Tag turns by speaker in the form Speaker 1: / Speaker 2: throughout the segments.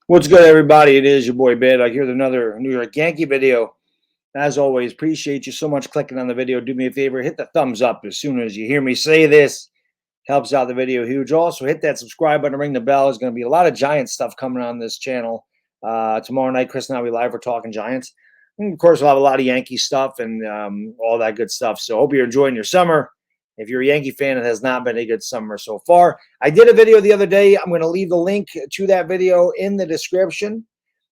Speaker 1: What's good, everybody? It is your boy Baddog here with another New York Yankee video. As always, appreciate you so much clicking on the video. Do me a favor, hit the thumbs up as soon as you hear me say this. Helps out the video huge. Also, hit that subscribe button, ring the bell. There's going to be a lot of Giants stuff coming on this channel. Tomorrow night, Chris and I will be live. We're talking Giants. And of course, we'll have a lot of Yankee stuff and all that good stuff. So hope you're enjoying your summer. If you're a Yankee fan, it has not been a good summer so far. I did a video the other day. I'm going to leave the link to that video in the description.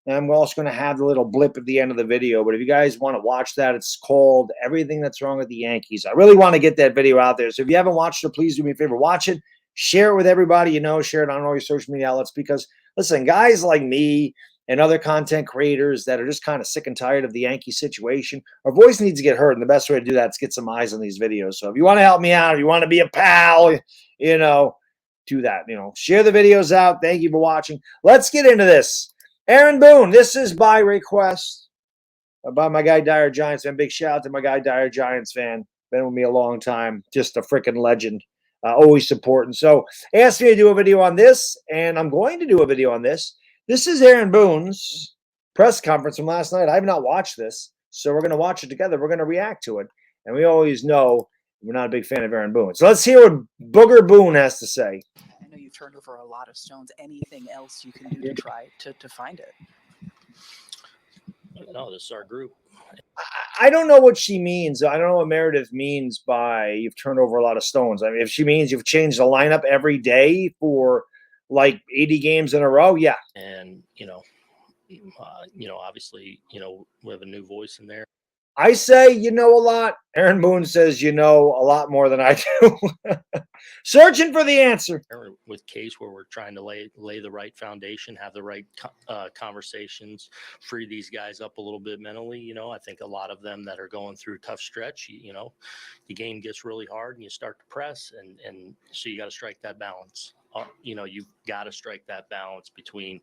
Speaker 1: And we're also going to have the little blip at the end of the video. But if you guys want to watch that, it's called Everything That's Wrong with the Yankees. I really want to get that video out there. So if you haven't watched it, please do me a favor. Watch it. Share it with everybody you know. Share it on all your social media outlets. Because, listen, guys like me and other content creators that are just kind of sick and tired of the Yankee situation, our voice needs to get heard. And the best way to do that is get some eyes on these videos. So if you want to help me out, if you want to be a pal, do that. Share the videos out. Thank you for watching. Let's get into this. Aaron Boone, this is by request by my guy Dire Giants fan. Big shout out to my guy Dire Giants fan. Been with me a long time. Just a freaking legend. Always supporting. So asked me to do a video on this, and I'm going to do a video on this. This is Aaron Boone's press conference from last night. I have not watched this, so we're going to watch it together. We're going to react to it. And we always know we're not a big fan of Aaron Boone. So let's hear what Booger Boone has to say.
Speaker 2: I know you've turned over a lot of stones. Anything else you can do to try to find it?
Speaker 3: No, this is our group.
Speaker 1: I don't know what she means. I don't know what Meredith means by you've turned over a lot of stones. I mean, if she means you've changed the lineup every day for like 80 games in a row, yeah.
Speaker 3: And, obviously, we have a new voice in there.
Speaker 1: I say you know a lot. Aaron Boone says you know a lot more than I do. Searching for the answer.
Speaker 3: With Case, where we're trying to lay the right foundation, have the right conversations, free these guys up a little bit mentally. I think a lot of them that are going through a tough stretch, the game gets really hard and you start to press. And so you got to strike that balance. You've got to strike that balance between,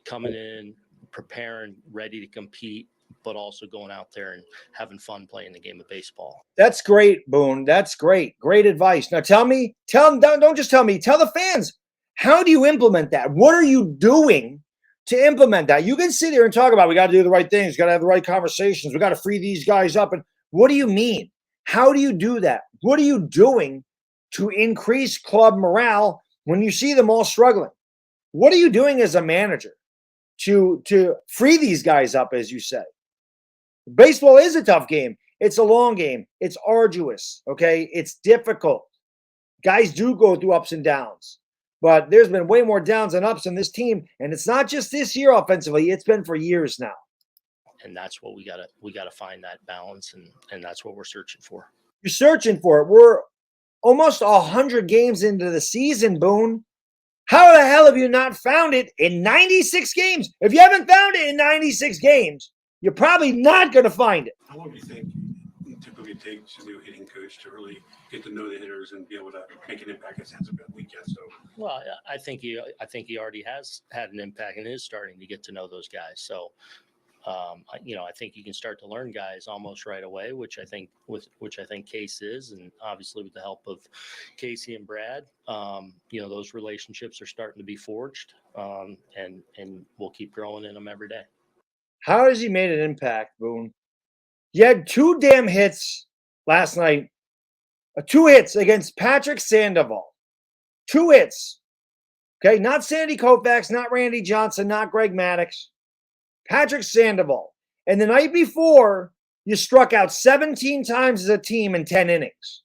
Speaker 3: coming in, preparing, ready to compete, but also going out there and having fun playing the game of baseball.
Speaker 1: That's great, Boone. That's great. Great advice. Now tell them, don't just tell me, tell the fans, how do you implement that? What are you doing to implement that? You can sit here and talk about, we got to do the right things, got to have the right conversations, we got to free these guys up. And what do you mean? How do you do that? What are you doing to increase club morale when you see them all struggling? What are you doing as a manager to free these guys up, as you say? Baseball is a tough game. It's a long game. It's arduous, okay? It's difficult. Guys do go through ups and downs, but there's been way more downs than ups in this team, and it's not just this year offensively. It's been for years now.
Speaker 3: And that's what we gotta find that balance, and that's what we're searching for.
Speaker 1: You're searching for it. We're almost 100 games into the season, Boone. How the hell have you not found it in 96 games? If you haven't found it in 96 games, you're probably not going to find it.
Speaker 4: How long do you think it typically takes a new hitting coach to really get to know the hitters and be able to make an impact? It has a bad weekend, so.
Speaker 3: Well, I think he already has had an impact and is starting to get to know those guys. So, I think you can start to learn guys almost right away, which I think Case is, and obviously with the help of Casey and Brad, those relationships are starting to be forged, and we'll keep growing in them every day.
Speaker 1: How has he made an impact, Boone? You had 2 damn hits last night. 2 hits against Patrick Sandoval. 2 hits. Okay, not Sandy Koufax, not Randy Johnson, not Greg Maddux. Patrick Sandoval. And the night before, you struck out 17 times as a team in 10 innings.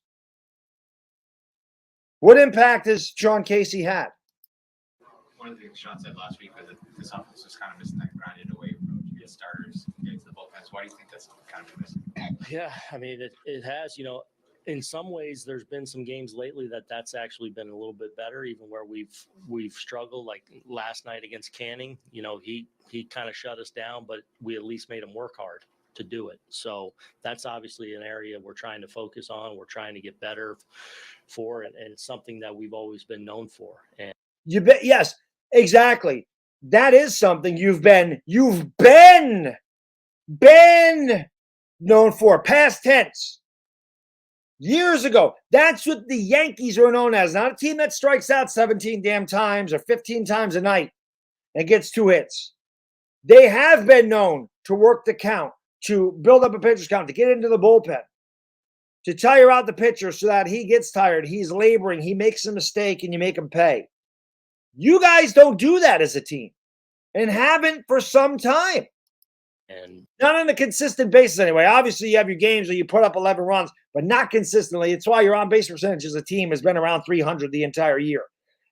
Speaker 1: What impact has Sean Casey had?
Speaker 5: One of the things Sean said last week was that this offense was kind of missing that grounded away approach. Get starters, get to the bullpens. Why do you think that's kind of missing?
Speaker 3: Yeah, I mean, it has, in some ways there's been some games lately that's actually been a little bit better, even where we've struggled, like last night against Canning. He kind of shut us down, but we at least made him work hard to do it. So that's obviously an area we're trying to focus on. We're trying to get better for, and it's something that we've always been known for. And
Speaker 1: you bet. Yes, exactly. That is something you've been known for. Past tense. Years ago. That's what the Yankees are known as. Not a team that strikes out 17 damn times or 15 times a night. and gets 2 hits. They have been known to work the count, to build up a pitcher's count, to get into the bullpen, to tire out the pitcher so that he gets tired. He's laboring. He makes a mistake, and you make him pay. You guys don't do that as a team and haven't for some time.
Speaker 3: And
Speaker 1: Not on a consistent basis anyway. Obviously, you have your games where you put up 11 runs, but not consistently. It's why your on-base percentage as a team has been around 300 the entire year.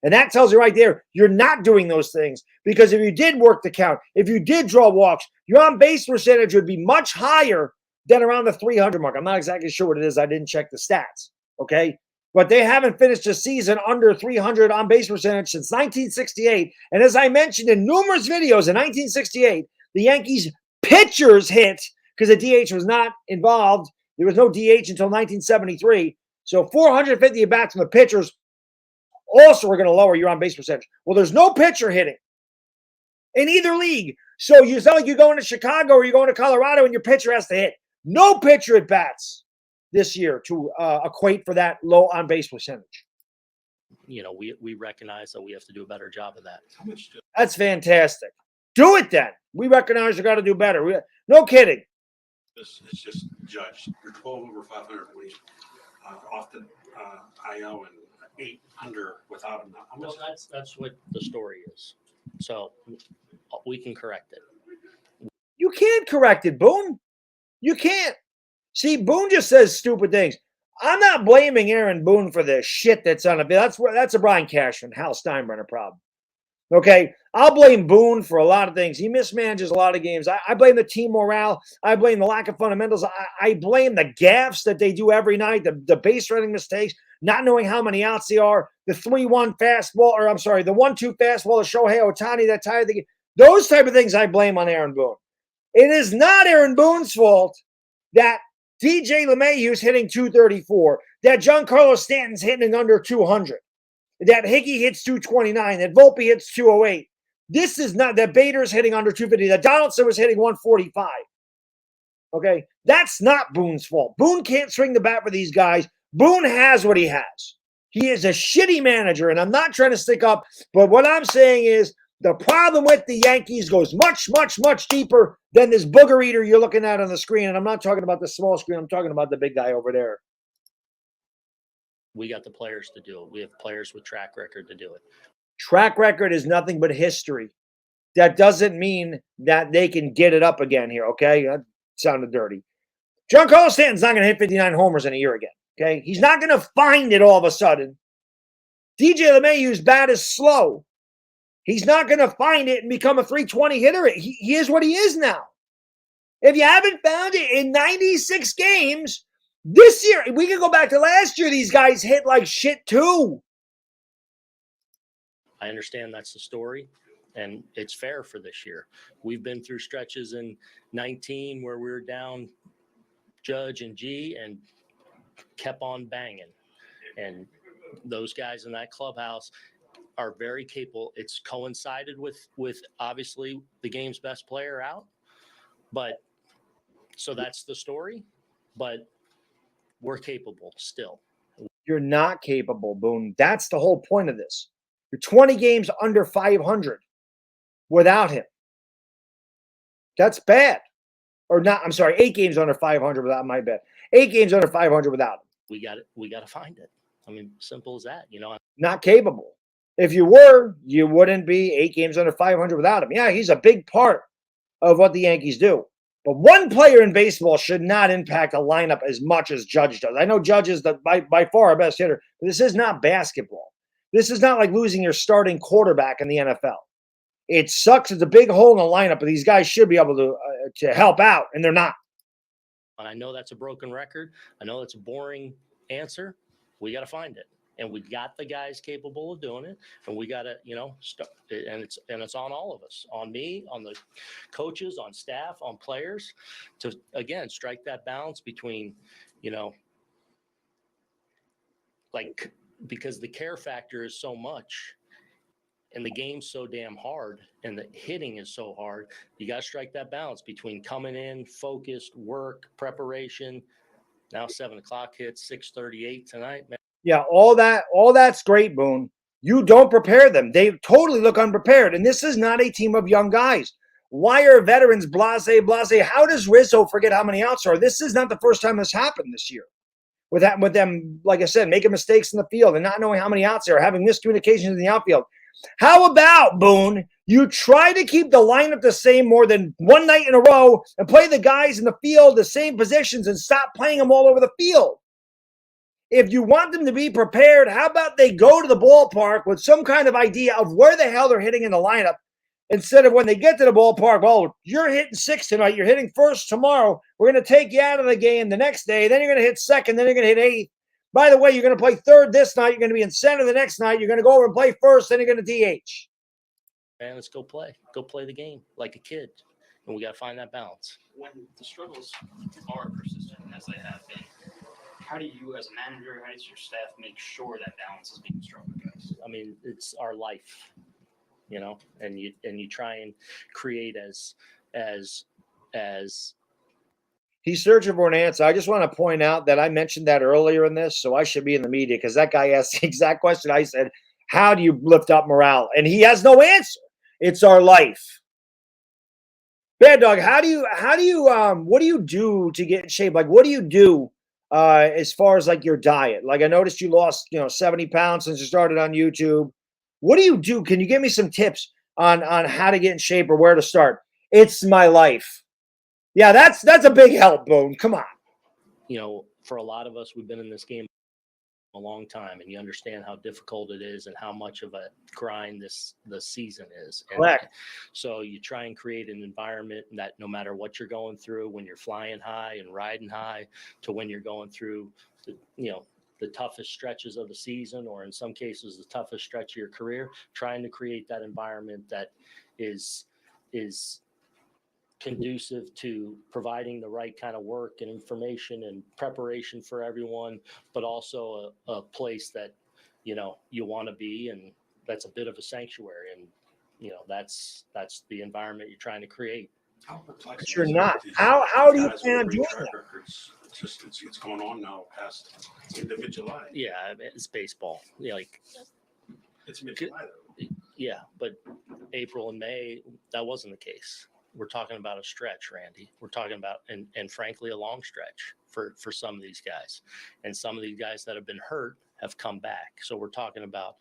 Speaker 1: And that tells you right there, you're not doing those things, because if you did work the count, if you did draw walks, your on-base percentage would be much higher than around the 300 mark. I'm not exactly sure what it is. I didn't check the stats, okay? But they haven't finished a season under 300 on-base percentage since 1968. And as I mentioned in numerous videos, in 1968, the Yankees pitchers hit, because the DH was not involved. There was no DH until 1973. So 450 at bats from the pitchers also are going to lower your on-base percentage. Well, there's no pitcher hitting in either league. So you sound like you're going to Chicago or you're going to Colorado and your pitcher has to hit. No pitcher at bats this year to equate for that low on-base percentage.
Speaker 3: We recognize that we have to do a better job of that.
Speaker 4: How much do
Speaker 1: That's fantastic. Do it then. We recognize you got to do better. No kidding.
Speaker 4: this? It's just judged. You're 12 over 500 when he's off the IL and 8 under without him. How much?
Speaker 3: Well, that's what the story is. So we can correct it.
Speaker 1: You can't correct it, Boone. You can't. See, Boone just says stupid things. I'm not blaming Aaron Boone for the shit that's on it. That's a Brian Cashman, Hal Steinbrenner problem. Okay, I'll blame Boone for a lot of things. He mismanages a lot of games. I blame the team morale. I blame the lack of fundamentals. I blame the gaffes that they do every night, the base running mistakes, not knowing how many outs they are, the 3-1 fastball, or I'm sorry, the 1-2 fastball to Shohei Ohtani that tired the game. Those type of things I blame on Aaron Boone. It is not Aaron Boone's fault that DJ LeMahieu's hitting 234, that Giancarlo Stanton's hitting under 200. That Hickey hits 229, that Volpe hits 208. This is not that Bader's hitting under 250, that Donaldson was hitting 145. Okay, that's not Boone's fault. Boone can't swing the bat for these guys. Boone has what he has. He is a shitty manager, and I'm not trying to stick up, but what I'm saying is the problem with the Yankees goes much, much, much deeper than this booger eater you're looking at on the screen. And I'm not talking about the small screen. I'm talking about the big guy over there.
Speaker 3: We got the players to do it. We have players with track record to do it.
Speaker 1: Track record is nothing but history. That doesn't mean that they can get it up again here, okay? That sounded dirty. Giancarlo Stanton's not going to hit 59 homers in a year again, okay? He's not going to find it all of a sudden. DJ LeMahieu's bat is slow. He's not going to find it and become a 320 hitter. He is what he is now. If you haven't found it in 96 games, this year, we can go back to last year, these guys hit like shit too.
Speaker 3: I understand that's the story, and it's fair for this year. We've been through stretches in 19 where we were down Judge and G and kept on banging. And those guys in that clubhouse are very capable. It's coincided with obviously the game's best player out, but so that's the story, but we're capable still.
Speaker 1: You're not capable, Boone. That's the whole point of this. You're 20 games under 500 without him. That's bad. Or not, I'm sorry, 8 games under 500 without my bet. 8 games under 500 without him.
Speaker 3: We got to find it. I mean, simple as that,
Speaker 1: Not capable. If you were, you wouldn't be 8 games under 500 without him. Yeah, he's a big part of what the Yankees do. But one player in baseball should not impact a lineup as much as Judge does. I know Judge is by far our best hitter, but this is not basketball. This is not like losing your starting quarterback in the NFL. It sucks. It's a big hole in the lineup, but these guys should be able to help out, and they're not.
Speaker 3: And I know that's a broken record. I know that's a boring answer. We got to find it. And we got the guys capable of doing it, and we got to, and it's on all of us, on me, on the coaches, on staff, on players, to again strike that balance between, because the care factor is so much, and the game's so damn hard, and the hitting is so hard. You got to strike that balance between coming in, focused, work, preparation. Now 7 o'clock hits, 6:38 tonight, man.
Speaker 1: Yeah, all that's great, Boone. You don't prepare them. They totally look unprepared. And this is not a team of young guys. Why are veterans blase? How does Rizzo forget how many outs are? This is not the first time this happened this year. With them, like I said, making mistakes in the field and not knowing how many outs there are, having miscommunications in the outfield. How about, Boone, you try to keep the lineup the same more than one night in a row and play the guys in the field the same positions and stop playing them all over the field? If you want them to be prepared, how about they go to the ballpark with some kind of idea of where the hell they're hitting in the lineup instead of when they get to the ballpark, well, you're hitting 6th tonight, you're hitting 1st tomorrow, we're going to take you out of the game the next day, then you're going to hit 2nd, then you're going to hit 8th. By the way, you're going to play 3rd this night, you're going to be in center the next night, you're going to go over and play 1st, then you're going to DH.
Speaker 3: And let's go play the game like a kid. And we got to find that balance.
Speaker 6: When the struggles are persistent, as they have been, how do you, as a manager, how does your staff make sure that balance is being struck, guys?
Speaker 3: I mean, it's our life, you know, and you try and create as
Speaker 1: He's searching for an answer. I just want to point out that I mentioned that earlier in this, so I should be in the media because that guy asked the exact question. I said, how do you lift up morale? And he has no answer. It's our life. Baddog, what do you do to get in shape? Like, what do you do as far as like your diet? Like, I noticed you lost, 70 pounds since you started on YouTube. What do you do? Can you give me some tips on how to get in shape or where to start? It's my life. Yeah, that's a big help, Boone. Come on.
Speaker 3: For a lot of us, we've been in this game a long time, and you understand how difficult it is and how much of a grind the season is.
Speaker 1: Correct.
Speaker 3: So you try and create an environment that no matter what you're going through, when you're flying high and riding high, to when you're going through the toughest stretches of the season, or in some cases the toughest stretch of your career, trying to create that environment that is conducive to providing the right kind of work and information and preparation for everyone, but also a place that, you want to be. And that's a bit of a sanctuary. And, that's the environment you're trying to create.
Speaker 4: How perplexing
Speaker 1: But you're
Speaker 4: is it
Speaker 1: not.
Speaker 4: with these
Speaker 1: How do you
Speaker 4: guys
Speaker 1: plan on
Speaker 4: with
Speaker 1: doing
Speaker 4: track
Speaker 1: that?
Speaker 4: records? It's going on now past mid-July.
Speaker 3: Yeah, it's baseball.
Speaker 4: It's mid-July though.
Speaker 3: Yeah, but April and May, that wasn't the case. We're talking about a stretch, Randy. We're talking about, and frankly, a long stretch for some of these guys. And some of these guys that have been hurt have come back. So we're talking about,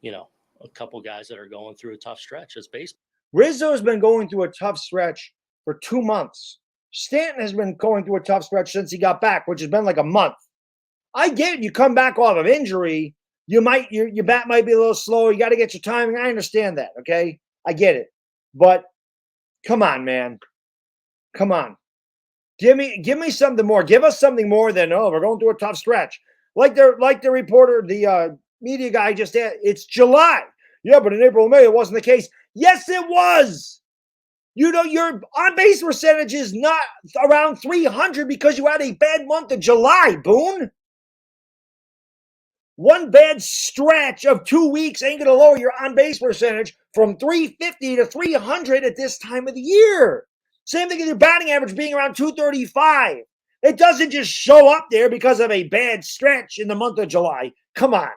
Speaker 3: a couple guys that are going through a tough stretch as baseball.
Speaker 1: Rizzo has been going through a tough stretch for 2 months. Stanton has been going through a tough stretch since he got back, which has been like a month. I get it. You come back off of injury, your bat might be a little slow. You got to get your timing. I understand that. Okay, I get it. But come on, man. Come on. Give me something more. Give us something more than, we're going through a tough stretch. Like the reporter, the media guy just said, it's July. Yeah, but in April and May, it wasn't the case. Yes, it was. Your on-base percentage is not around 300 because you had a bad month of July, Boone. One bad stretch of 2 weeks ain't going to lower your on-base percentage from 350 to 300 at this time of the year. Same thing with your batting average being around 235. It doesn't just show up there because of a bad stretch in the month of July. Come on.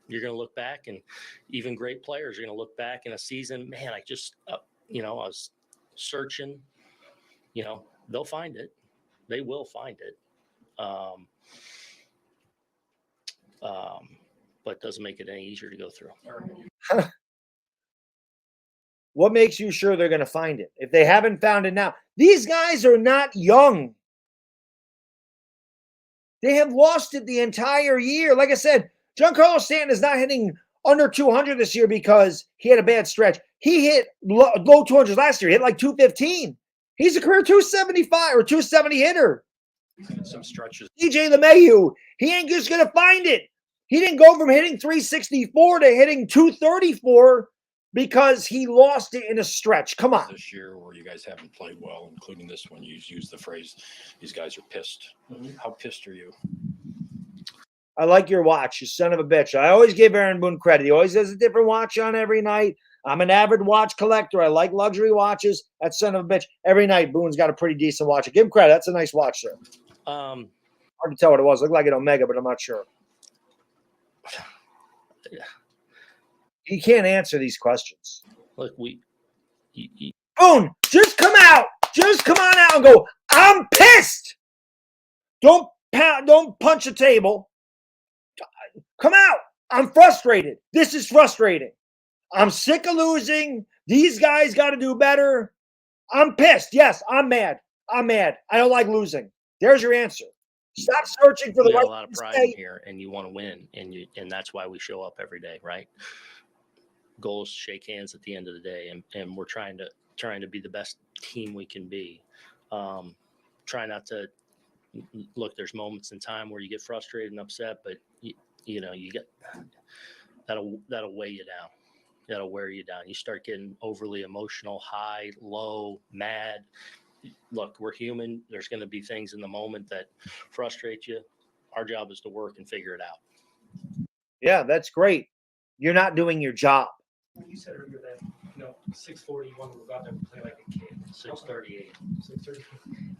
Speaker 3: You're going to look back, and even great players are going to look back in a season. Man, I just, I was searching. They'll find it. They will find it. But it doesn't make it any easier to go through.
Speaker 1: What makes you sure they're going to find it? If they haven't found it now, these guys are not young. They have lost it the entire year. Like I said, Giancarlo Stanton is not hitting under 200 this year because he had a bad stretch. He hit low 200s last year. He hit like 215. He's a career 275 or 270 hitter.
Speaker 5: Some stretches.
Speaker 1: DJ LeMahieu, he ain't just going to find it. He didn't go from hitting 364 to hitting 234 because he lost it in a stretch. Come on.
Speaker 7: This year where you guys haven't played well, including this one, you used the phrase, these guys are pissed.
Speaker 3: Mm-hmm.
Speaker 7: How pissed are you?
Speaker 1: I like your watch, you son of a bitch. I always give Aaron Boone credit. He always has a different watch on every night. I'm an avid watch collector. I like luxury watches. That son of a bitch. Every night, Boone's got a pretty decent watch. Give him credit. That's a nice watch there. Hard to tell what it was. Looked like an Omega, but I'm not sure. He can't answer these questions.
Speaker 3: Look,
Speaker 1: Boone, just come out. Just come on out and go, I'm pissed. Don't punch a table. Come out. I'm frustrated. This is frustrating. I'm sick of losing. These guys got to do better. I'm pissed. Yes, I'm mad. I'm mad. I don't like losing. There's your answer. Stop searching for the
Speaker 3: we got
Speaker 1: right
Speaker 3: a lot of
Speaker 1: thing to
Speaker 3: pride
Speaker 1: say.
Speaker 3: in here, and you want to win, and that's why we show up every day, right? Goals shake hands at the end of the day, and we're trying to be the best team we can be. Try not to look. There's moments in time where you get frustrated and upset, but you know you get that'll weigh you down. That'll wear you down. You start getting overly emotional, high, low, mad. Look, we're human. There's going to be things in the moment that frustrate you. Our job is to work and figure it out.
Speaker 1: Yeah, that's great. You're not doing your job.
Speaker 8: You said earlier that 6:40 you want to go out there and play like a kid.
Speaker 3: 6:38.
Speaker 8: 6:30.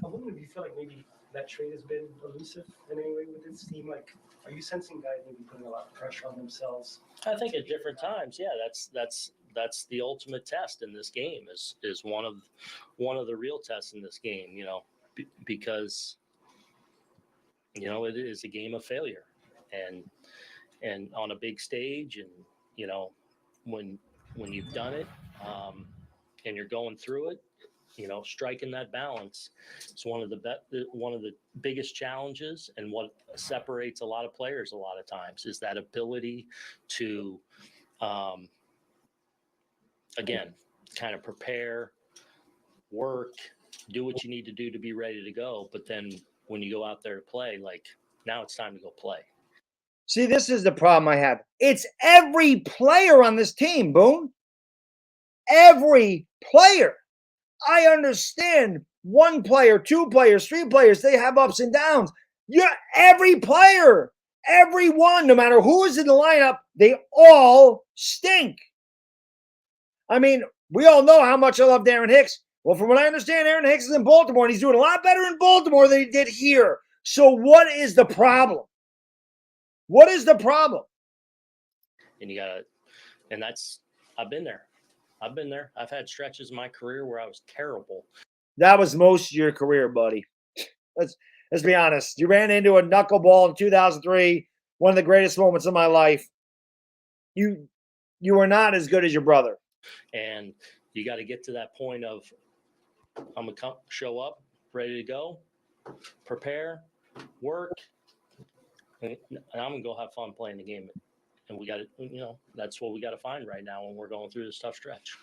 Speaker 8: I'm wondering if you feel like maybe that trade has been elusive in any way with this team. Like, are you sensing guys maybe putting a lot of pressure on themselves?
Speaker 3: I think at different times, yeah, that's the ultimate test in this game. Is one of the real tests in this game. Because it is a game of failure, and on a big stage, and when you've done it, and you're going through it, striking that balance is one of the biggest challenges, and what separates a lot of players a lot of times is that ability to, again, kind of prepare, work, do what you need to do to be ready to go. But then when you go out there to play, like, now it's time to go play.
Speaker 1: See, this is the problem I have. It's every player on this team, Boone. Every player. I understand one player, two players, three players, they have ups and downs. Every player, everyone, no matter who is in the lineup, they all stink. I mean, we all know how much I love Darren Hicks. Well, from what I understand, Aaron Hicks is in Baltimore, and he's doing a lot better in Baltimore than he did here. So what is the problem? What is the problem?
Speaker 3: And I've been there. I've had stretches in my career where I was terrible.
Speaker 1: That was most of your career, buddy. Let's be honest. You ran into a knuckleball in 2003, one of the greatest moments of my life. You were not as good as your brother.
Speaker 3: And you got to get to that point of, I'm going to show up, ready to go, prepare, work, and I'm going to go have fun playing the game. And we got to, that's what we got to find right now when we're going through this tough stretch.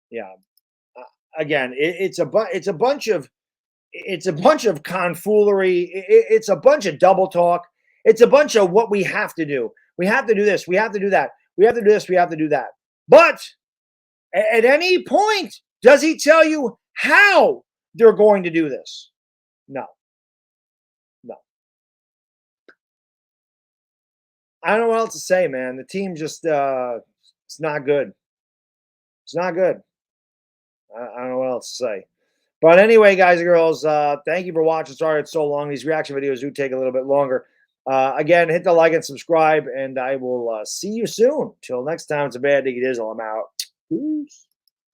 Speaker 1: Yeah. Again, it's a bunch of confoolery. It's a bunch of double talk. It's a bunch of what we have to do. We have to do this. We have to do that. We have to do this. We have to do that. But at any point, does he tell you how they're going to do this? No. I don't know what else to say, man. The team just, it's not good. It's not good. I don't know what else to say. But anyway, guys and girls, thank you for watching. Sorry it's so long. These reaction videos do take a little bit longer. Again, hit the like and subscribe, and I will see you soon. Till next time, it's a bad dig. It is all. I'm out. Peace.